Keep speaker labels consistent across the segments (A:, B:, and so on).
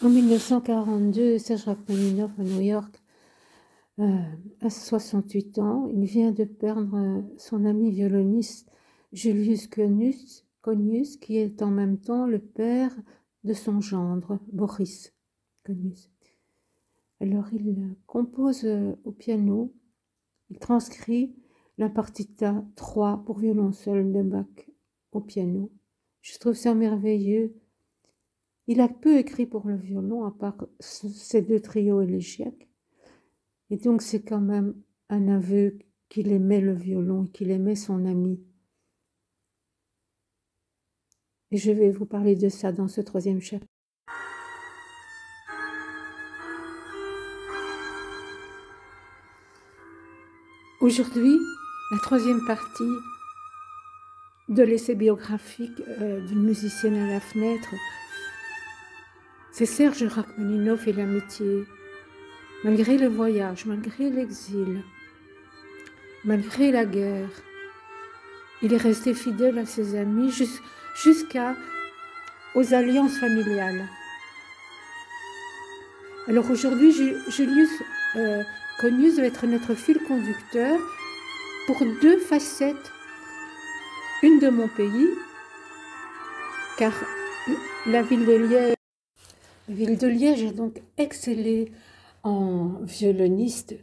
A: En 1942, Serge Rachmaninoff à New York, à 68 ans, il vient de perdre son ami violoniste Julius Conius, qui est en même temps le père de son gendre, Boris Conius. Alors il compose au piano, il transcrit la partita 3 pour violon seul de Bach au piano. Je trouve ça merveilleux. Il a peu écrit pour le violon, à part ces 2 trios élégiaques. Et donc, c'est quand même un aveu qu'il aimait le violon, qu'il aimait son ami. Et je vais vous parler de ça dans ce 3e chapitre. Aujourd'hui, la 3e partie de l'essai biographique d'une musicienne à la fenêtre, c'est Serge Rachmaninoff et l'amitié. Malgré le voyage, malgré l'exil, malgré la guerre, il est resté fidèle à ses amis jusqu'aux alliances familiales. Alors aujourd'hui, Julius Conius va être notre fil conducteur pour 2 facettes. Une de mon pays, car la ville de Liège a donc excellé en violoniste,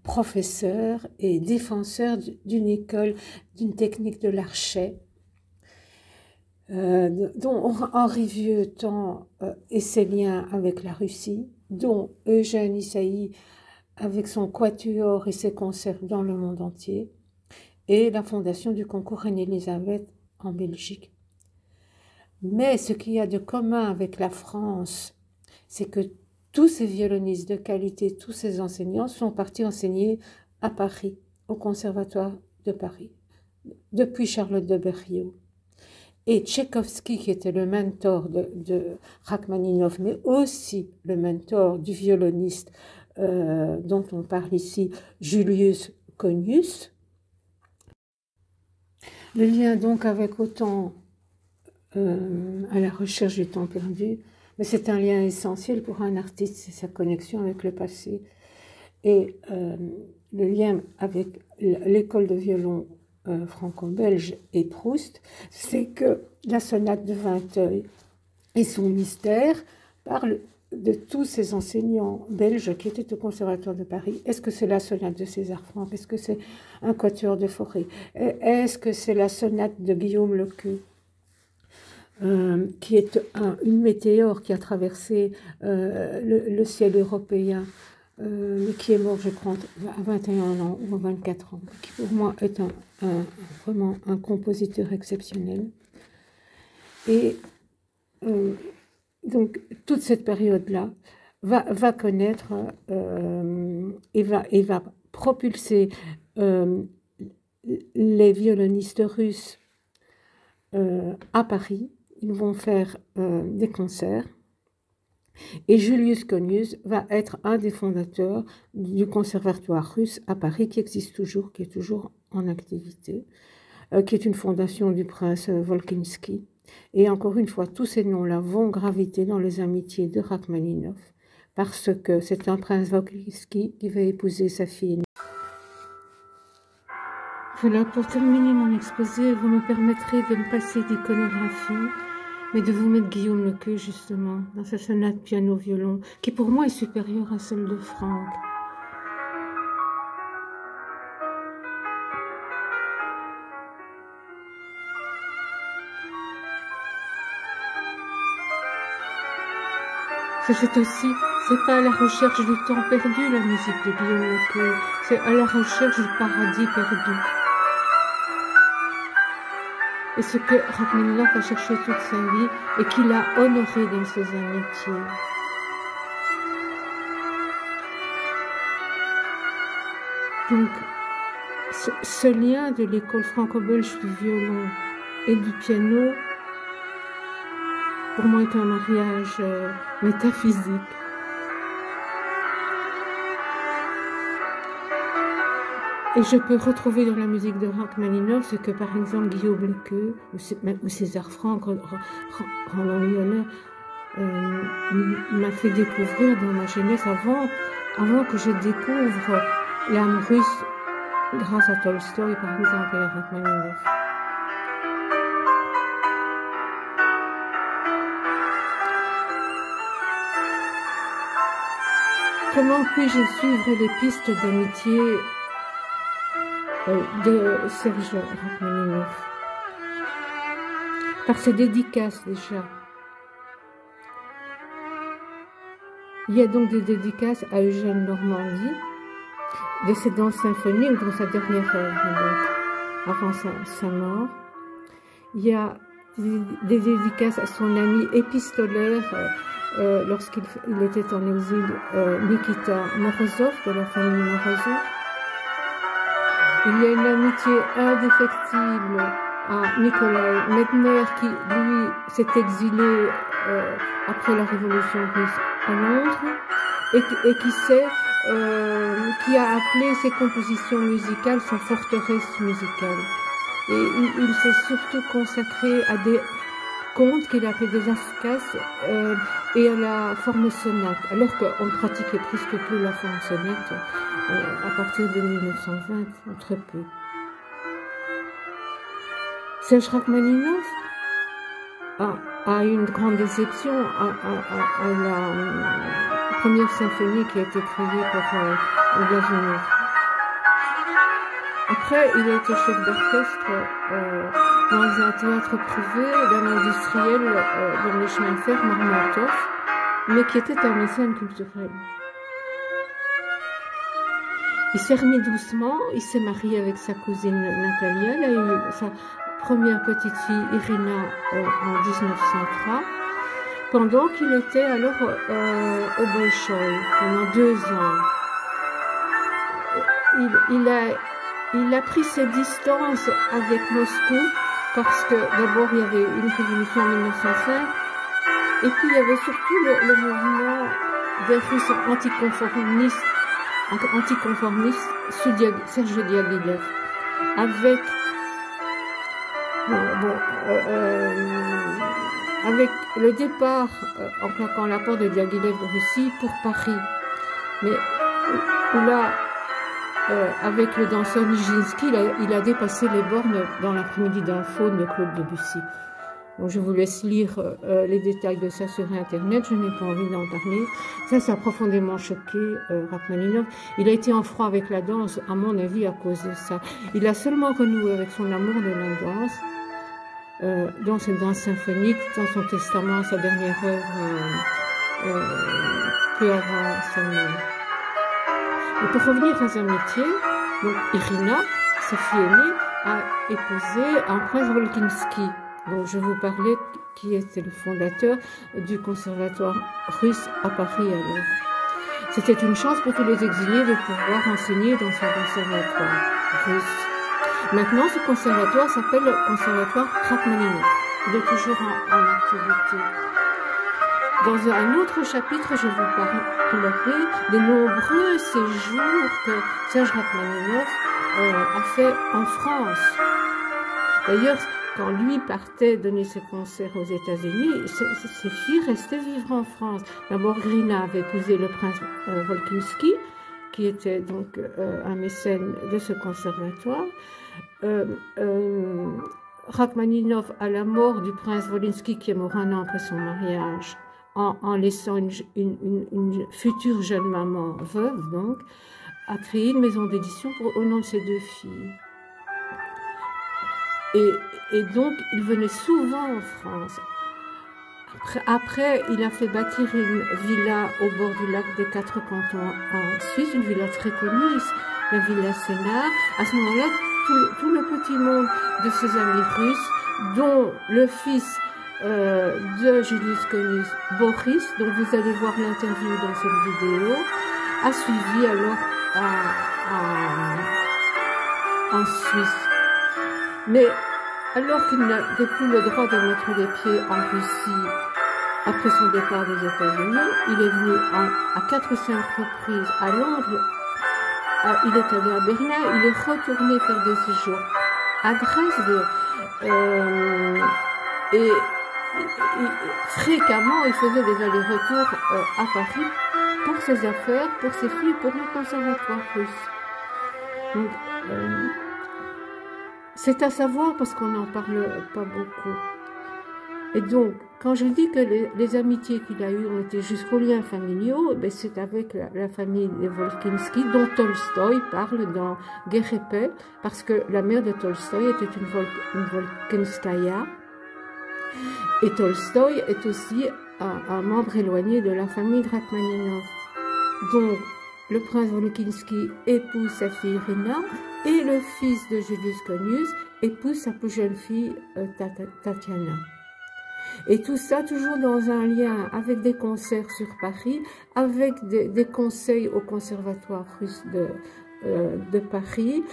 A: professeur et défenseur d'une école, d'une technique de l'archet, dont Henri Vieuxtemps et ses liens avec la Russie, dont Eugène Ysaÿe avec son quatuor et ses concerts dans le monde entier, et la fondation du concours Reine-Élisabeth en Belgique. Mais ce qu'il y a de commun avec la France, c'est que tous ces violonistes de qualité, tous ces enseignants sont partis enseigner à Paris, au Conservatoire de Paris, depuis Charlotte de Berriot. Et Tchaïkovski, qui était le mentor de Rachmaninoff, mais aussi le mentor du violoniste dont on parle ici, Julius Conius. Le lien donc avec autant à la recherche du temps perdu, mais c'est un lien essentiel pour un artiste, c'est sa connexion avec le passé. Et le lien avec l'école de violon franco-belge et Proust, c'est que la sonate de Vinteuil et son mystère parlent de tous ces enseignants belges qui étaient au Conservatoire de Paris. Est-ce que c'est la sonate de César Franck? Est-ce que c'est un quatuor de Fauré? Est-ce que c'est la sonate de Guillaume Lequeux, qui est une météore qui a traversé le ciel européen, mais qui est mort, je crois, à 21 ans ou à 24 ans, qui pour moi est vraiment un compositeur exceptionnel. Et donc, toute cette période-là va connaître et va propulser les violonistes russes à Paris. Ils vont faire des concerts. Et Julius Conius va être un des fondateurs du conservatoire russe à Paris, qui existe toujours, qui est toujours en activité, qui est une fondation du prince Volkonsky. Et encore une fois, tous ces noms-là vont graviter dans les amitiés de Rachmaninoff, parce que c'est un prince Volkonsky qui va épouser sa fille. Voilà, pour terminer mon exposé, vous me permettrez de me passer d'iconographie, mais de vous mettre Guillaume Lequeux, justement, dans sa sonate piano-violon, qui pour moi est supérieure à celle de Franck. C'est aussi, c'est pas à la recherche du temps perdu, la musique de Guillaume Lequeux, c'est à la recherche du paradis perdu. Et ce que Rachmaninoff a cherché toute sa vie et qu'il a honoré dans ses amitiés. Donc, ce lien de l'école franco-belge du violon et du piano, pour moi, est un mariage métaphysique. Et je peux retrouver dans la musique de Rachmaninoff ce que, par exemple, Guillaume Lequeux ou César Franck, Roland Lyonnais, m'a fait découvrir dans ma jeunesse avant que je découvre l'âme russe grâce à Tolstoï, par exemple, et à Rachmaninov. Comment puis-je suivre les pistes d'amitié de Serge Rachmaninov? Par ses dédicaces déjà. Il y a donc des dédicaces à Eugène Normandie, décédant symphonique dans sa dernière œuvre, donc, avant sa mort. Il y a des dédicaces à son ami épistolaire lorsqu'il était en exil, Nikita Morozov, de la famille Morozov. Il y a une amitié indéfectible à Nikolai Medtner qui, lui, s'est exilé après la Révolution russe à Londres et qui a appelé ses compositions musicales sa forteresse musicale. Et il s'est surtout consacré à des contes qu'il appelait des ascas et à la forme sonate, alors qu'on ne pratiquait presque plus la forme sonate à partir de 1920, ou très peu. Serge Rachmaninov a une grande déception à la première symphonie qui a été créée pour Glazunov. Après, il a été chef d'orchestre dans un théâtre privé d'un industriel dans les chemins de fer, Marmotov, mais qui était un mécène culturel. Il s'est remis doucement, il s'est marié avec sa cousine Natalia, il a eu sa première petite fille Irina en 1903, pendant qu'il était alors au Bolchoï pendant 2 ans. Il a pris ses distances avec Moscou parce que d'abord il y avait une révolution en 1905 et puis il y avait surtout le mouvement des Russes anticonformistes sous Serge Diaghilev avec avec le départ en claquant la porte de Diaghilev de Russie pour Paris, mais là avec le danseur Nijinsky, il a dépassé les bornes dans l'après-midi d'un faune de Claude Debussy. Donc je vous laisse lire les détails de ça sur Internet, je n'ai pas envie d'en parler. Ça a profondément choqué Rachmaninov. Il a été en froid avec la danse, à mon avis, à cause de ça. Il a seulement renoué avec son amour de la danse, dans cette danse symphonique, dans son testament, sa dernière œuvre, peu avant sa mort. Et pour revenir à sa amitié, donc Irina, sa fille aînée, a épousé un prince Volkinsky, dont je vous parlais, qui était le fondateur du conservatoire russe à Paris alors. C'était une chance pour tous les exilés de pouvoir enseigner dans ce conservatoire russe. Maintenant, ce conservatoire s'appelle le conservatoire Rachmaninov. Il est toujours en activité. Dans un autre chapitre, je vous parlerai des nombreux séjours que Serge Rachmaninov a fait en France. D'ailleurs, quand lui partait donner ses concerts aux États-Unis, ses filles restaient vivre en France. D'abord, Irina avait épousé le prince Volkinsky, qui était donc un mécène de ce conservatoire. Rachmaninov, à la mort du prince Volkinsky, qui est mort 1 an après son mariage, en laissant une future jeune maman veuve, donc, a créé une maison d'édition au nom de ses 2 filles. Et donc, il venait souvent en France. Après, il a fait bâtir une villa au bord du lac des 4 cantons en Suisse, une villa très connue, la villa Sénart. À ce moment-là, tout le petit monde de ses amis russes, dont le fils de Julius König, Boris, dont vous allez voir l'interview dans cette vidéo, a suivi alors en Suisse. Mais alors qu'il n'avait plus le droit de mettre les pieds en Russie après son départ des États-Unis, il est venu à 4 ou 5 reprises à Londres, il est allé à Berlin, il est retourné faire des séjours à Dresde, et fréquemment, il faisait des allers-retours à Paris pour ses affaires, pour ses filles, pour le conservatoire russe. Donc, c'est à savoir parce qu'on n'en parle pas beaucoup. Et donc, quand je dis que les amitiés qu'il a eues ont été jusqu'aux liens familiaux, ben c'est avec la famille des Volkinsky, dont Tolstoï parle dans Guerre et paix, parce que la mère de Tolstoï était une Volkinskaya. Et Tolstoï est aussi un membre éloigné de la famille de Rachmaninov. Donc, le prince Volkinsky épouse sa fille Irina, et le fils de Julius Conius épouse sa plus jeune fille Tatiana. Et tout ça toujours dans un lien avec des concerts sur Paris, avec des conseils au conservatoire russe de Paris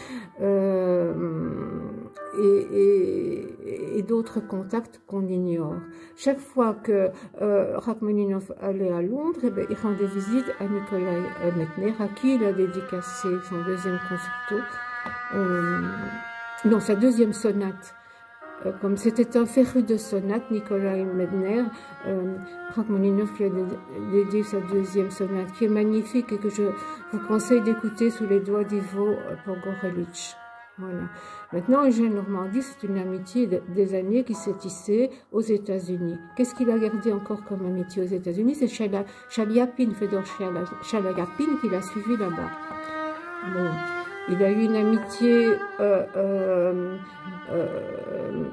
A: et d'autres contacts qu'on ignore. Chaque fois que Rachmaninov allait à Londres, eh bien, il rendait visite à Nikolai Medtner, à qui il a dédicacé son deuxième concerto, non, sa deuxième sonate. Comme c'était un féru de sonate, Nikolai Medtner, Rachmaninov lui a dédié sa deuxième sonate, qui est magnifique et que je vous conseille d'écouter sous les doigts d'Ivo Pogorelich. Voilà. Maintenant, Eugène Normandie, c'est une amitié des années qui s'est tissée aux États-Unis. Qu'est-ce qu'il a gardé encore comme amitié aux États-Unis? C'est Chaliapin, Fedor Chaliapin, qui l'a suivi là-bas. Bon. Il a eu une amitié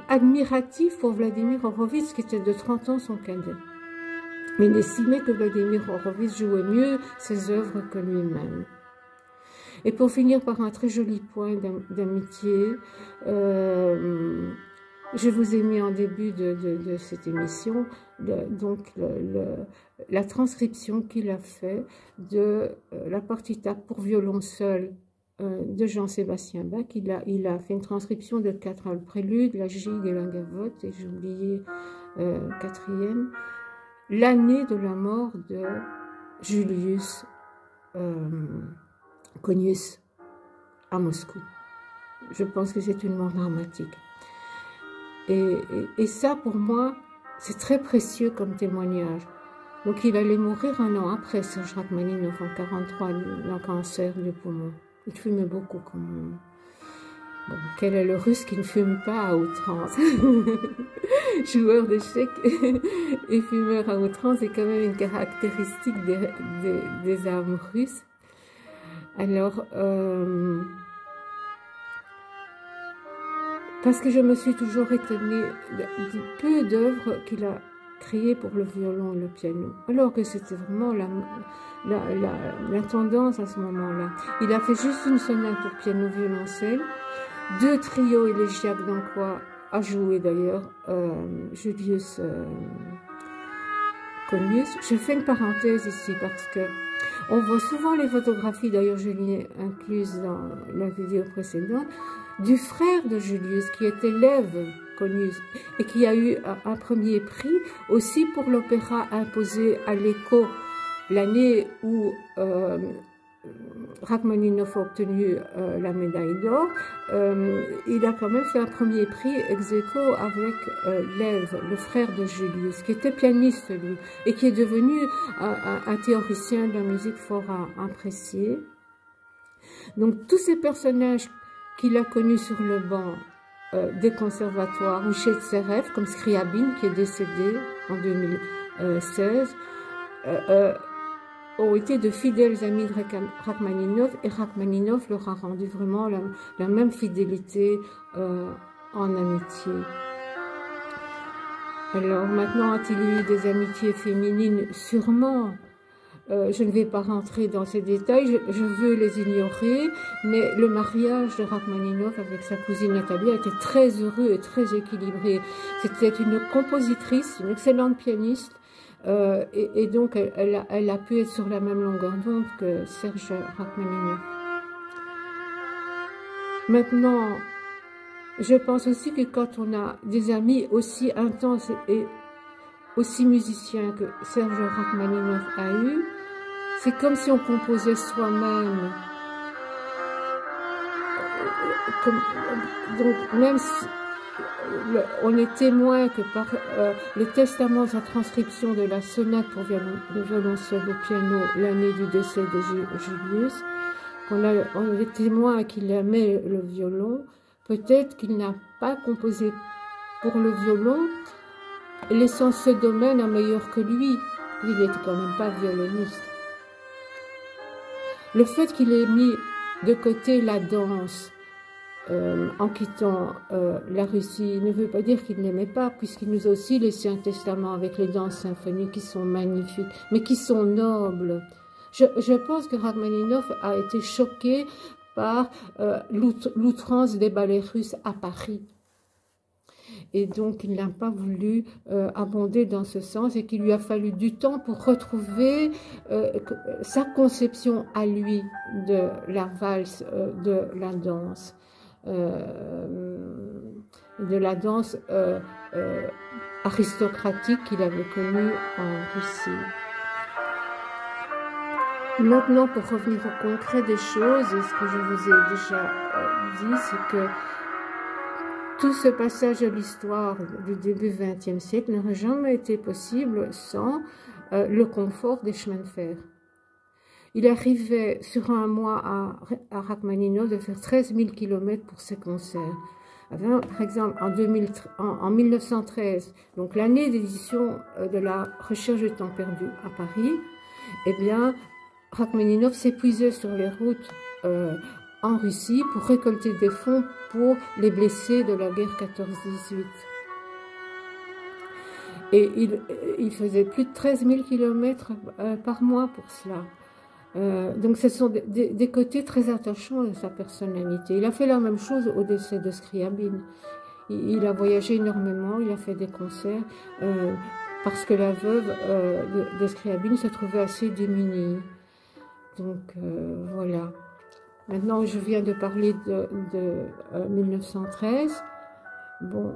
A: admirative pour Vladimir Horowitz, qui était de 30 ans son cadet. Mais il estimait que Vladimir Horowitz jouait mieux ses œuvres que lui-même. Et pour finir par un très joli point d'amitié, je vous ai mis en début de cette émission donc la transcription qu'il a fait de la partita pour violon seul de Jean-Sébastien Bach. Il a fait une transcription de 4 le prélude, la gigue et la gavotte, et j'ai oublié quatrième, l'année de la mort de Julius Conius à Moscou. Je pense que c'est une mort dramatique. Et ça, pour moi, c'est très précieux comme témoignage. Donc, il allait mourir un an après, Serge Rachmaninov, en 1943, d'un cancer du poumon. Il fumait beaucoup quand même. Bon, quel est le Russe qui ne fume pas à outrance? Joueur d'échecs et fumeur à outrance, c'est quand même une caractéristique des âmes russes. Alors, parce que je me suis toujours étonnée du peu d'œuvres qu'il a créées pour le violon et le piano, alors que c'était vraiment la tendance à ce moment-là. Il a fait juste une sonate pour piano violoncelle, 2 trios élégiaques dans quoi a joué d'ailleurs Julius Conius. Je fais une parenthèse ici parce que on voit souvent les photographies, d'ailleurs je l'ai incluse dans la vidéo précédente, du frère de Julius qui était Lev Conius et qui a eu un premier prix aussi pour l'opéra imposé à l'Écho l'année où Rachmaninov a obtenu la médaille d'or. Il a quand même fait un premier prix ex aequo avec Lev, le frère de Julius, qui était pianiste lui et qui est devenu un théoricien de la musique fort apprécié. Donc tous ces personnages qu'il a connus sur le banc des conservatoires ou chez Tserev, comme Scriabine qui est décédé en 2016, ont été de fidèles amis de Rachmaninov, et Rachmaninov leur a rendu vraiment la même fidélité en amitié. Alors maintenant, a-t-il eu des amitiés féminines? Sûrement. Je ne vais pas rentrer dans ces détails, je veux les ignorer, mais le mariage de Rachmaninov avec sa cousine Nathalie a été très heureux et très équilibré. C'était une compositrice, une excellente pianiste, et donc elle a pu être sur la même longueur d'onde que Serge Rachmaninov. Maintenant, je pense aussi que quand on a des amis aussi intenses et aussi musiciens que Serge Rachmaninov a eu, c'est comme si on composait soi-même. Donc même si on est témoin que par le testament de sa transcription de la sonate pour violon seul au piano l'année du décès de Julius, on est témoin qu'il aimait le violon. Peut-être qu'il n'a pas composé pour le violon, laissant ce domaine à meilleur que lui. Il n'était quand même pas violoniste. Le fait qu'il ait mis de côté la danse en quittant la Russie ne veut pas dire qu'il n'aimait pas, puisqu'il nous a aussi laissé un testament avec les danses symphoniques qui sont magnifiques, mais qui sont nobles. Je pense que Rachmaninov a été choqué par l'outrance des ballets russes à Paris. Et donc, il n'a pas voulu abonder dans ce sens et qu'il lui a fallu du temps pour retrouver sa conception à lui de la valse, de la danse aristocratique qu'il avait connue en Russie. Maintenant, pour revenir au concret des choses, et ce que je vous ai déjà dit, c'est que tout ce passage de l'histoire du début XXe siècle n'aurait jamais été possible sans le confort des chemins de fer. Il arrivait sur un mois à Rachmaninov de faire 13 000 km pour ses concerts. Par exemple, en 1913, donc l'année d'édition de la Recherche du temps perdu à Paris, eh bien, Rachmaninov s'épuisait sur les routes en Russie pour récolter des fonds pour les blessés de la guerre 14-18. Et il faisait plus de 13 000 km par mois pour cela. Donc ce sont des côtés très attachants de sa personnalité. Il a fait la même chose au décès de Scriabine. Il a voyagé énormément, il a fait des concerts, parce que la veuve de Scriabine se trouvait assez démunie. Donc voilà. Maintenant, je viens de parler de 1913. Bon,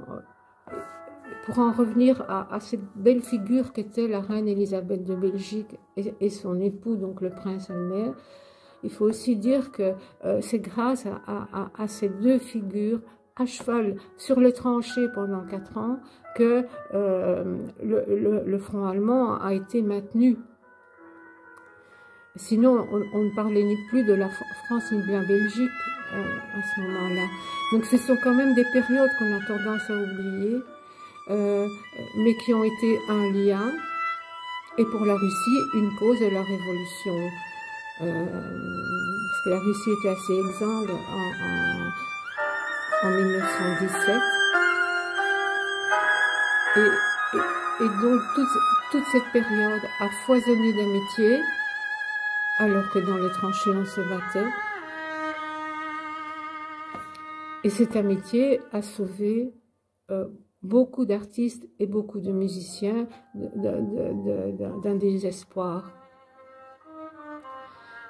A: pour en revenir à cette belle figure qu'était la reine Élisabeth de Belgique et son époux, donc le prince Albert, il faut aussi dire que c'est grâce à ces deux figures à cheval sur les tranchées pendant 4 ans que le front allemand a été maintenu. Sinon, on ne parlait ni plus de la France ni de la Belgique à ce moment-là. Donc ce sont quand même des périodes qu'on a tendance à oublier, mais qui ont été un lien, et pour la Russie, une cause de la révolution. Parce que la Russie était assez exsangue en 1917. Et donc toute cette période a foisonné d'amitié, alors que dans les tranchées on se battait. Et cette amitié a sauvé beaucoup d'artistes et beaucoup de musiciens d'un désespoir.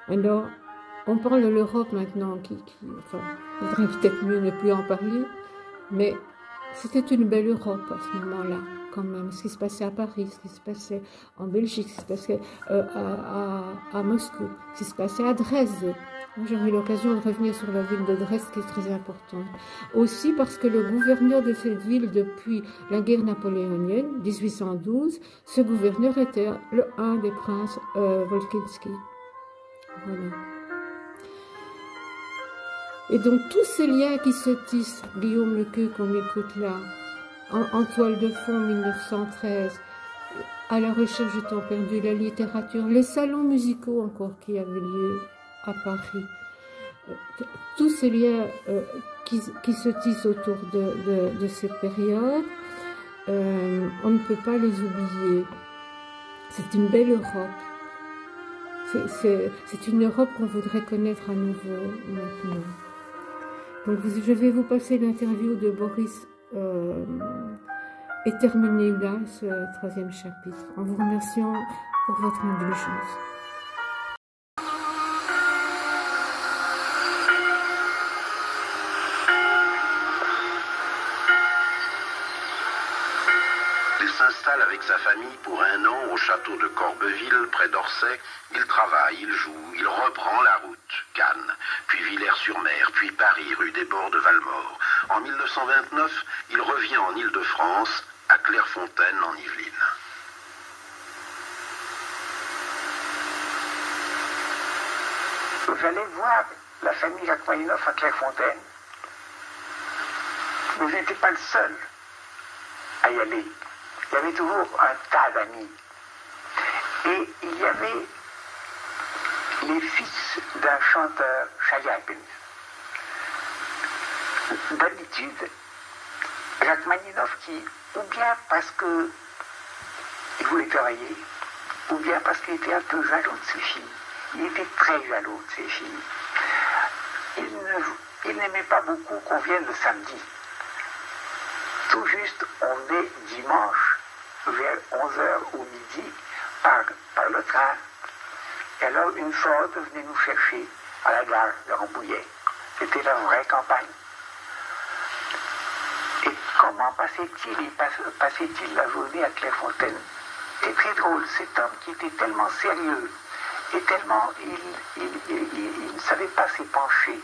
A: Alors, on parle de l'Europe maintenant, enfin, il faudrait peut-être mieux ne plus en parler, mais c'était une belle Europe à ce moment-là, quand même. Ce qui se passait à Paris, ce qui se passait en Belgique, ce qui se passait à Moscou, ce qui se passait à Dresde. J'aurai l'occasion de revenir sur la ville de Dresde, qui est très importante. Aussi parce que le gouverneur de cette ville, depuis la guerre napoléonienne, 1812, ce gouverneur était un des princes Volkensky. Voilà. Et donc tous ces liens qui se tissent, Guillaume Lequeux qu'on écoute là, en toile de fond 1913, à la recherche du temps perdu, la littérature, les salons musicaux encore qui avaient lieu à Paris, tous ces liens qui se tissent autour de cette période, on ne peut pas les oublier. C'est une belle Europe. C'est une Europe qu'on voudrait connaître à nouveau maintenant. Donc je vais vous passer l'interview de Boris et terminer là ce 3e chapitre, en vous remerciant pour votre indulgence.
B: Il s'installe avec sa famille pour 1 an au château de Corbeville, près d'Orsay. Il travaille, il joue, il reprend la route. Cannes, puis Villers-sur-Mer, puis Paris, rue des Bords de Valmore. En 1929, il revient en Île-de-France, à Clairefontaine, en Yvelines.
C: J'allais voir la famille Rachmaninoff à Clairefontaine, mais je n'étais pas le seul à y aller. Il y avait toujours un tas d'amis. Et il y avait les fils d'un chanteur, Chaikin. D'habitude, Rachmaninoff qui, ou bien parce qu'il voulait travailler, ou bien parce qu'il était un peu jaloux de ses filles. Il était très jaloux de ses filles. Il n'aimait pas beaucoup qu'on vienne le samedi. Tout juste, on venait dimanche vers 11h ou midi par le train. Et alors une Ford venait nous chercher à la gare de Rambouillet. C'était la vraie campagne. Et comment passait-il la journée à Clairefontaine? C'est très drôle, cet homme qui était tellement sérieux et tellement il ne savait pas s'épancher.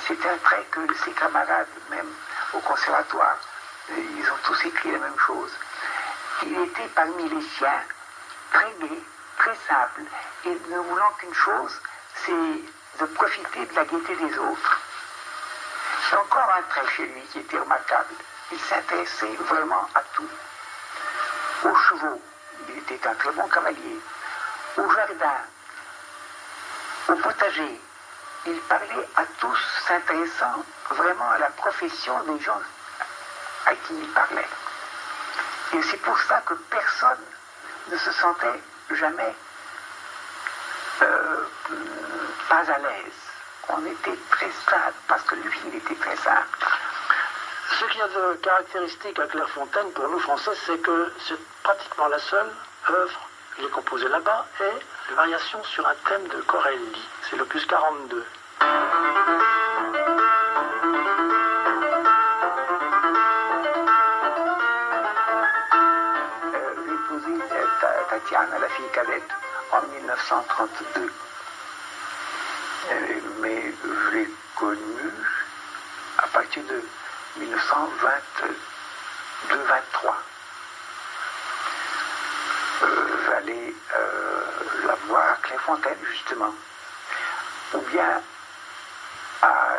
C: C'était un trait que ses camarades, même au conservatoire, ils ont tous écrit la même chose. Il était parmi les siens très gai, très simple, et ne voulant qu'une chose, c'est de profiter de la gaieté des autres. C'est encore un trait chez lui qui était remarquable. Il s'intéressait vraiment à tout. Aux chevaux, il était un très bon cavalier. Au jardin, au potager, il parlait à tous, s'intéressant vraiment à la profession des gens à qui il parlait. Et c'est pour ça que personne ne se sentait jamais pas à l'aise. On était très simple, parce que lui, il était très simple.
D: Ce qu'il y a de caractéristique à Clairefontaine, pour nous Français, c'est que c'est pratiquement la seule œuvre qu'il est composée là-bas, et les variations sur un thème de Corelli. C'est l'opus 42.
C: J'ai épousé Tatiana, la fille cadette, en 1932. Mais je l'ai connue à partir de 1922-23. J'allais la voir à Clairefontaine, justement, ou bien à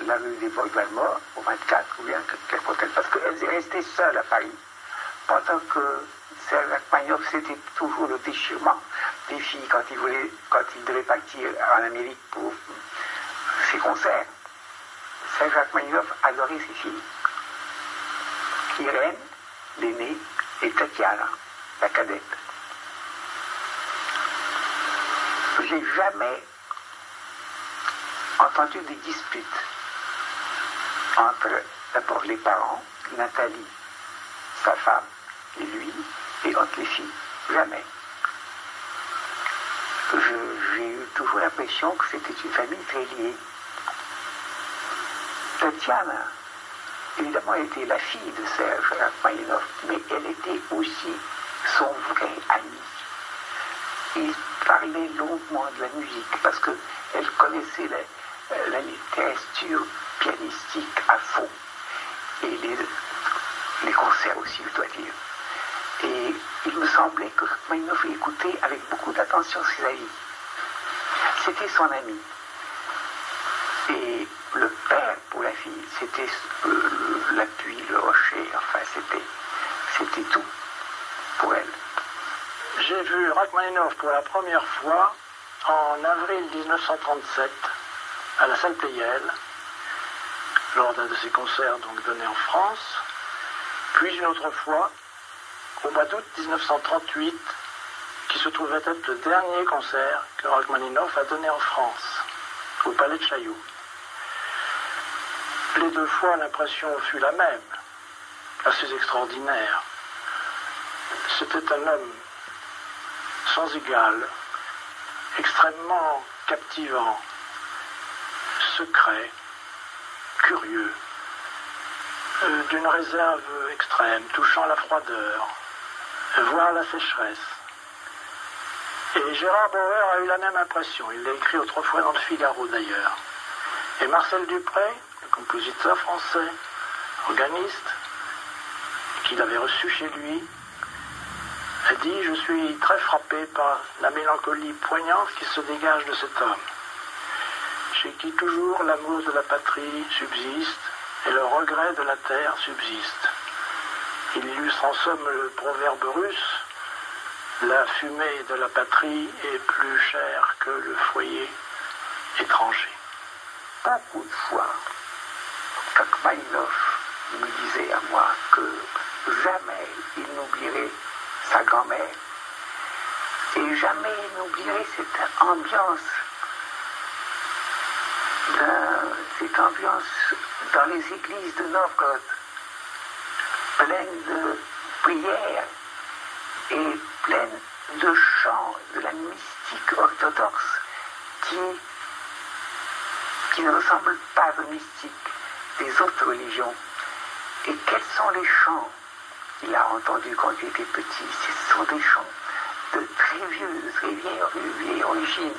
C: la rue des Bords de Valmore, au 24, ou bien à Clairefontaine, parce qu'elle est restée seule à Paris, pendant que Serge Rachmaninoff, c'était toujours le déchirement des filles quand il devait partir en Amérique pour ses concerts. Serge Rachmaninoff adorait ses filles. Irène, l'aînée, et Tatiana, la cadette. J'ai jamais entendu des disputes entre d'abord les parents, Nathalie, sa femme, et lui, et entre les filles. Jamais. J'ai eu toujours l'impression que c'était une famille très liée. Tatiana, évidemment, elle était la fille de Serge Rachmaninoff, mais elle était aussi son vrai ami. Il parlait longuement de la musique parce qu'elle connaissait la littérature pianistique à fond. Et les concerts aussi, je dois dire. Et il me semblait que Rachmaninoff écoutait avec beaucoup d'attention ses avis. C'était son ami. Et le père pour la fille, c'était l'appui, le rocher, enfin c'était tout pour elle.
D: J'ai vu Rachmaninoff pour la première fois en avril 1937 à la salle Pleyel, lors d'un de ses concerts donc donnés en France, puis une autre fois au mois d'août 1938, qui se trouvait être le dernier concert que Rachmaninoff a donné en France, au Palais de Chaillot. Les deux fois, l'impression fut la même, assez extraordinaire. C'était un homme sans égal, extrêmement captivant, secret, curieux, d'une réserve extrême, touchant la froideur, voire la sécheresse. Et Gérard Bauer a eu la même impression. Il l'a écrit autrefois dans le Figaro d'ailleurs. Et Marcel Dupré, le compositeur français, organiste, qu'il avait reçu chez lui, a dit « Je suis très frappé par la mélancolie poignante qui se dégage de cet homme, chez qui toujours l'amour de la patrie subsiste et le regret de la terre subsiste. » Il illustre en somme le proverbe russe « La fumée de la patrie est plus chère que le foyer étranger. »
C: Beaucoup de fois, Rachmaninoff me disait à moi que jamais il n'oublierait sa grand-mère et jamais il n'oublierait cette ambiance dans les églises de Novgorod, pleine de prières et pleine de chants de la mystique orthodoxe qui ne ressemble pas aux mystiques des autres religions. Et quels sont les chants qu'il a entendus quand il était petit? Ce sont des chants de très vieille origine,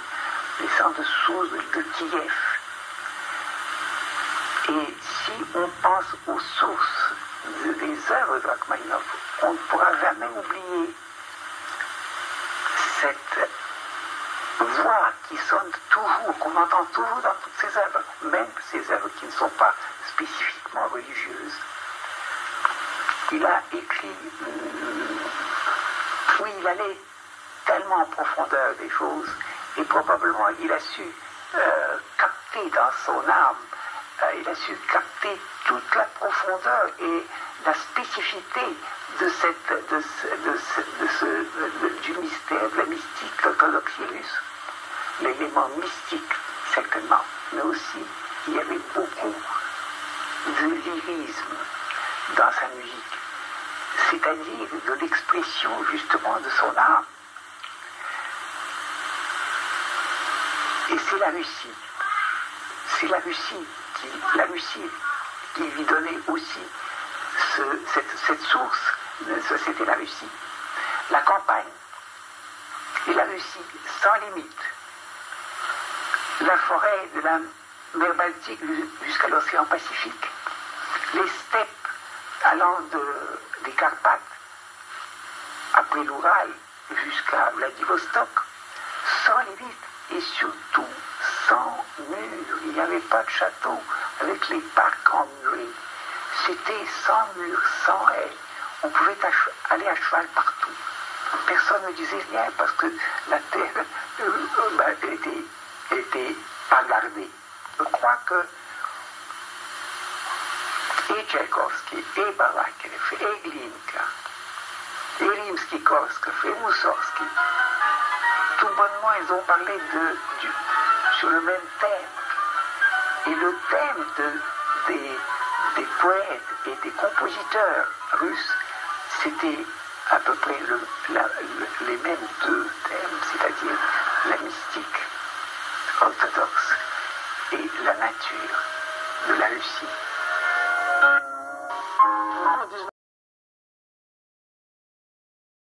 C: les chants de Sousse, de Kiev. Et si on pense aux sources des œuvres de Rachmaninoff, on ne pourra jamais oublier cette voix qui sonne toujours, qu'on entend toujours dans toutes ses œuvres, même ces œuvres qui ne sont pas spécifiquement religieuses. Il a écrit, oui, il allait tellement en profondeur des choses, et probablement il a su capter dans son âme, il a su capter toute la profondeur et la spécificité du mystère, de la mystique, l'orthodoxie, l'élément mystique certainement, mais aussi il y avait beaucoup de lyrisme dans sa musique, c'est-à-dire de l'expression justement de son âme. Et c'est la Russie qui lui donnait aussi cette source, c'était la Russie. La campagne et la Russie sans limite. La forêt de la mer Baltique jusqu'à l'océan Pacifique. Les steppes allant des Carpates après l'Oural jusqu'à Vladivostok, sans limite et surtout sans mur. Il n'y avait pas de château avec les parcs emmurés. C'était sans mur, sans haie. On pouvait aller à cheval partout. Personne ne disait rien parce que la terre était pas gardée. Je crois que et Tchaïkovski, et Balakirev, et Glinka, et Rimsky-Korsakov, et Moussorgsky, tout bonnement, ils ont parlé sur le même thème. Et le thème des poètes et des compositeurs russes, c'était à peu près les mêmes deux thèmes, c'est-à-dire la mystique orthodoxe et la nature de la Russie.